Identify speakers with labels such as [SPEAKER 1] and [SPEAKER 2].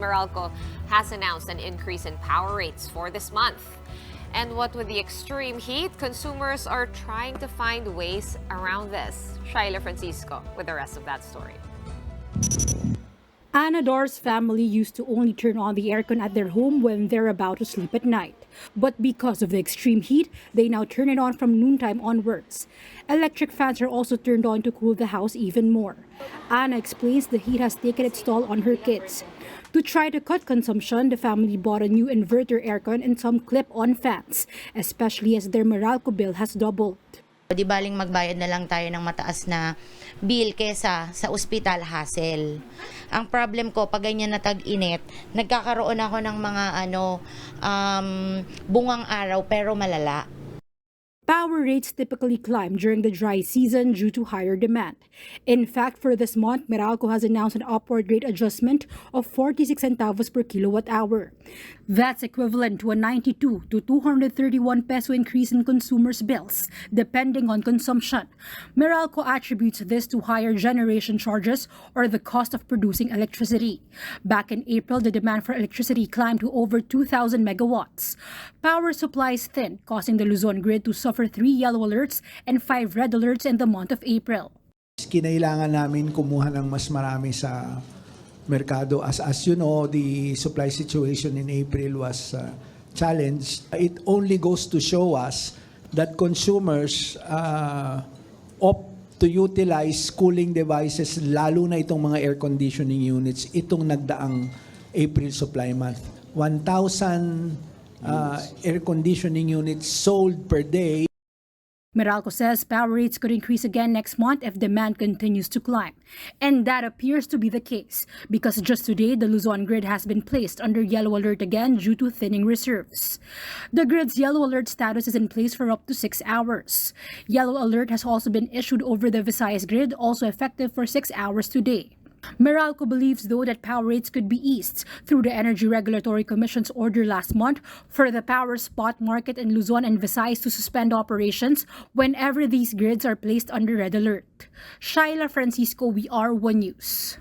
[SPEAKER 1] Meralco has announced an increase in power rates for this month. And what with the extreme heat, consumers are trying to find ways around this. Shaila Francisco with the rest of that story.
[SPEAKER 2] Anador's family used to only turn on the aircon at their home when they're about to sleep at night. But because of the extreme heat, they now turn it on from noontime onwards. Electric fans are also turned on to cool the house even more. Anna explains the heat has taken its toll on her kids. To try to cut consumption, the family bought a new inverter aircon and some clip-on fans, especially as their Meralco bill has doubled.
[SPEAKER 3] Di baling magbayad na lang tayo ng mataas na bill kesa sa ospital hassle. Ang problem ko, pag ganyan na tag-init, nagkakaroon ako ng mga bungang araw pero malala.
[SPEAKER 2] Power rates typically climb during the dry season due to higher demand. In fact, for this month, Meralco has announced an upward rate adjustment of 46 centavos per kilowatt hour. That's equivalent to a 92 to 231 peso increase in consumers' bills, depending on consumption. Meralco attributes this to higher generation charges or the cost of producing electricity. Back in April, the demand for electricity climbed to over 2,000 megawatts. Power supply is thin, causing the Luzon grid to suffer 3 yellow alerts and 5 red alerts in the month of April.
[SPEAKER 4] Kinailangan namin kumuha ng mas marami sa merkado. As you know, the supply situation in April was challenged. It only goes to show us that consumers opt to utilize cooling devices, lalo na itong mga air conditioning units, itong nagdaang April supply month. 1,000 air conditioning units sold per day.
[SPEAKER 2] Meralco says power rates could increase again next month if demand continues to climb. And that appears to be the case because just today the Luzon grid has been placed under yellow alert again due to thinning reserves. The grid's yellow alert status is in place for up to 6 hours. Yellow alert has also been issued over the Visayas grid, also effective for 6 hours today. Meralco believes, though, that power rates could be eased through the Energy Regulatory Commission's order last month for the power spot market in Luzon and Visayas to suspend operations whenever these grids are placed under red alert. Shaila Francisco, We Are One News.